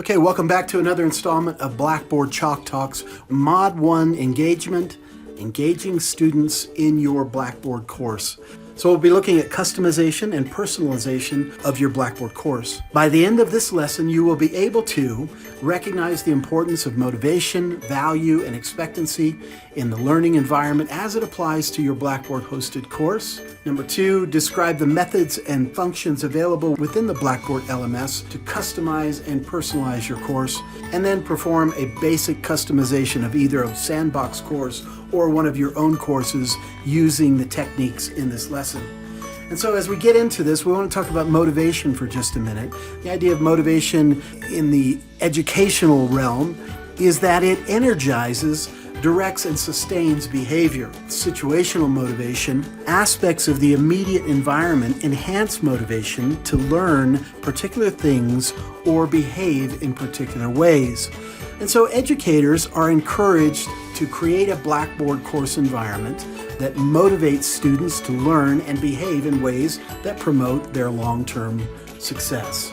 Okay, welcome back to another installment of Blackboard Chalk Talks, Mod 1 Engagement, engaging students in your Blackboard course. So we'll be looking at customization and personalization of your Blackboard course. By the end of this lesson, you will be able to recognize the importance of motivation, value, and expectancy in the learning environment as it applies to your Blackboard hosted course. Number 2, describe the methods and functions available within the Blackboard LMS to customize and personalize your course, and then perform a basic customization of either a sandbox course or one of your own courses using the techniques in this lesson. And so as we get into this, we want to talk about motivation for just a minute. The idea of motivation in the educational realm is that it energizes, directs, and sustains behavior. Situational motivation, aspects of the immediate environment enhance motivation to learn particular things or behave in particular ways. And so educators are encouraged to create a Blackboard course environment that motivates students to learn and behave in ways that promote their long-term success.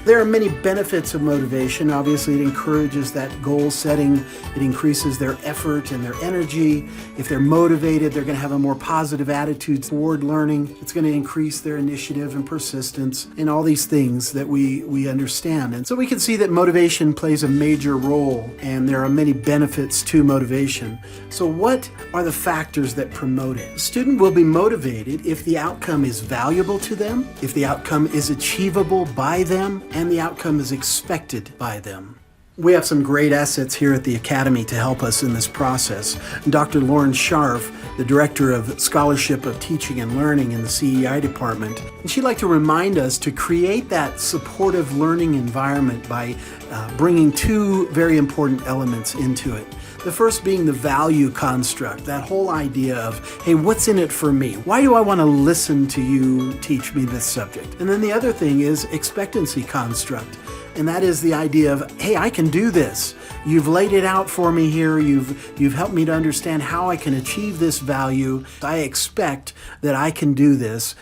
There are many benefits of motivation. Obviously, it encourages that goal setting. It increases their effort and their energy. If they're motivated, they're going to have a more positive attitude toward learning. It's going to increase their initiative and persistence and all these things that we understand. And so we can see that motivation plays a major role, and there are many benefits to motivation. So what are the factors that promote it? A student will be motivated if the outcome is valuable to them, if the outcome is achievable by them, and the outcome is expected by them. We have some great assets here at the Academy to help us in this process. Dr. Lauren Scharf, the Director of Scholarship of Teaching and Learning in the CEI department, and she'd like to remind us to create that supportive learning environment by bringing two very important elements into it. The first being the value construct, that whole idea of, hey, what's in it for me? Why do I want to listen to you teach me this subject? And then the other thing is expectancy construct. And that is the idea of, hey, I can do this. You've laid it out for me here. You've helped me to understand how I can achieve this value. I expect that I can do this.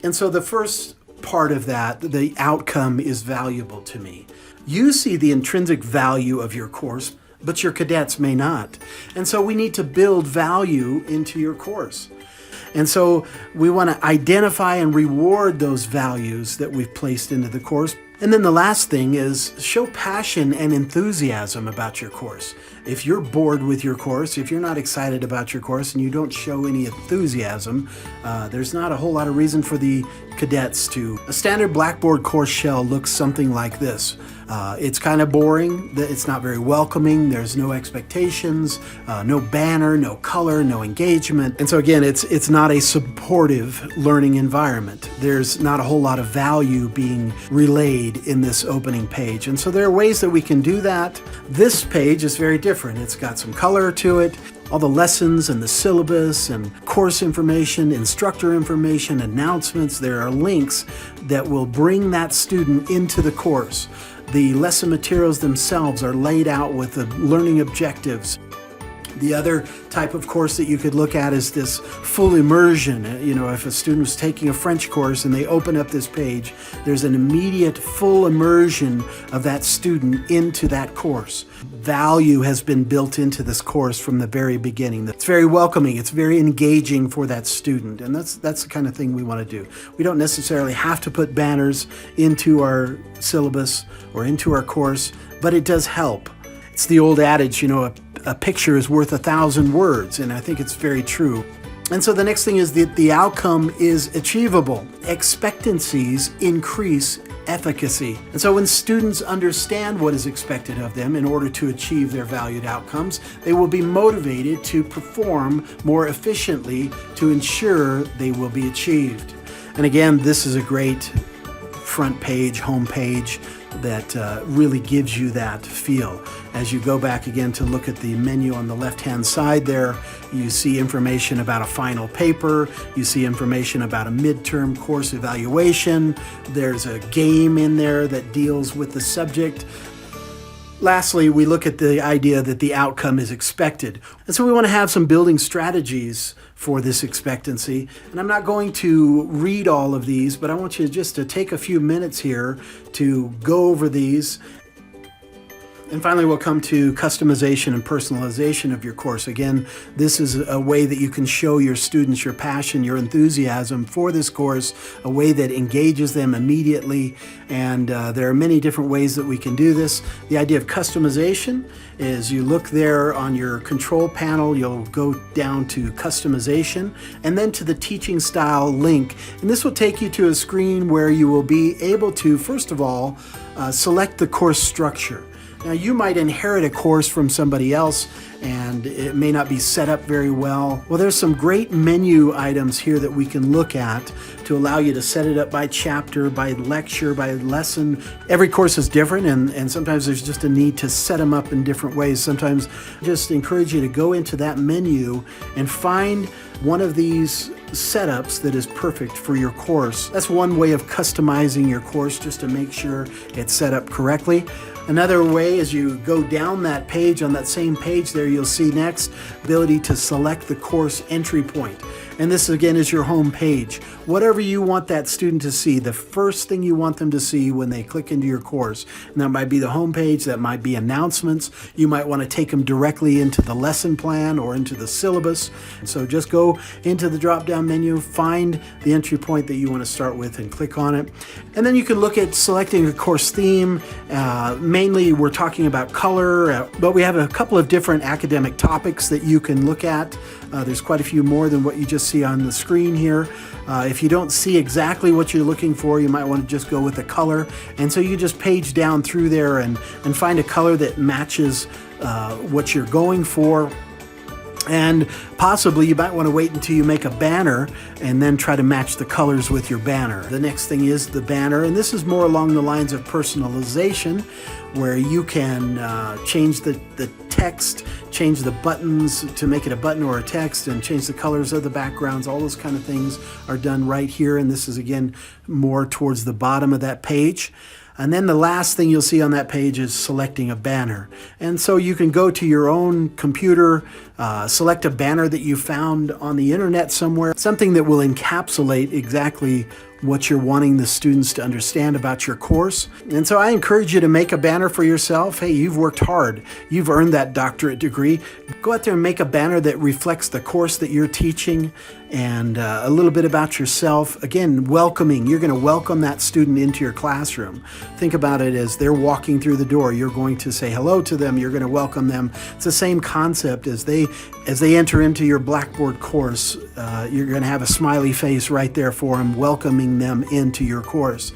And so the first part of that, the outcome is valuable to me. You see the intrinsic value of your course, but your cadets may not. And so we need to build value into your course. And so we want to identify and reward those values that we've placed into the course. And then the last thing is show passion and enthusiasm about your course. If you're bored with your course, if you're not excited about your course and you don't show any enthusiasm, there's not a whole lot of reason for the cadets to. A standard Blackboard course shell looks something like this. It's kind of boring, it's not very welcoming, there's no expectations, no banner, no color, no engagement. And so again, it's not a supportive learning environment. There's not a whole lot of value being relayed in this opening page. And so there are ways that we can do that. This page is very different. It's got some color to it. All the lessons and the syllabus and course information, instructor information, announcements, there are links that will bring that student into the course. The lesson materials themselves are laid out with the learning objectives. The other type of course that you could look at is this full immersion. You know, if a student is taking a French course and they open up this page, there's an immediate full immersion of that student into that course. Value has been built into this course from the very beginning. It's very welcoming, it's very engaging for that student, and that's the kind of thing we want to do. We don't necessarily have to put banners into our syllabus or into our course, but it does help. It's the old adage, you know, a picture is worth 1,000 words, and I think it's very true. And so the next thing is that the outcome is achievable. Expectancies increase efficacy. And so when students understand what is expected of them in order to achieve their valued outcomes, they will be motivated to perform more efficiently to ensure they will be achieved. And again, this is a great front page, home page that really gives you that feel. As you go back again to look at the menu on the left-hand side there, you see information about a final paper, you see information about a midterm course evaluation, there's a game in there that deals with the subject. Lastly, we look at the idea that the outcome is expected. And so we want to have some building strategies for this expectancy. And I'm not going to read all of these, but I want you just to take a few minutes here to go over these And finally, we'll come to customization and personalization of your course. Again, this is a way that you can show your students your passion, your enthusiasm for this course, a way that engages them immediately. And there are many different ways that we can do this. The idea of customization is you look there on your control panel, you'll go down to customization and then to the teaching style link. And this will take you to a screen where you will be able to, first of all, select the course structure. Now, you might inherit a course from somebody else and it may not be set up very well. Well, there's some great menu items here that we can look at to allow you to set it up by chapter, by lecture, by lesson. Every course is different, and sometimes there's just a need to set them up in different ways. Sometimes I just encourage you to go into that menu and find one of these setups that is perfect for your course. That's one way of customizing your course, just to make sure it's set up correctly. Another way is you go down that page, on that same page there, you'll see next, ability to select the course entry point. And this again is your home page. Whatever you want that student to see, the first thing you want them to see when they click into your course. And that might be the home page, that might be announcements. You might want to take them directly into the lesson plan or into the syllabus. So just go into the drop-down menu, find the entry point that you want to start with and click on it. And then you can look at selecting a course theme. Mainly we're talking about color, but we have a couple of different academic topics that you can look at. There's quite a few more than what you just see on the screen here. If you don't see exactly what you're looking for, you might want to just go with the color. And so you just page down through there and find a color that matches what you're going for. And possibly you might want to wait until you make a banner and then try to match the colors with your banner. The next thing is the banner, and this is more along the lines of personalization, where you can change the text, change the buttons to make it a button or a text, and change the colors of the backgrounds. All those kind of things are done right here, and this is again more towards the bottom of that page. And then the last thing you'll see on that page is selecting a banner. And so you can go to your own computer, select a banner that you found on the internet somewhere, something that will encapsulate exactly what you're wanting the students to understand about your course. And so I encourage you to make a banner for yourself. Hey, you've worked hard. You've earned that doctorate degree. Go out there and make a banner that reflects the course that you're teaching and a little bit about yourself. Again, welcoming. You're going to welcome that student into your classroom. Think about it as they're walking through the door. You're going to say hello to them. You're going to welcome them. It's the same concept as they enter into your Blackboard course. You're going to have a smiley face right there for them, welcoming them into your course.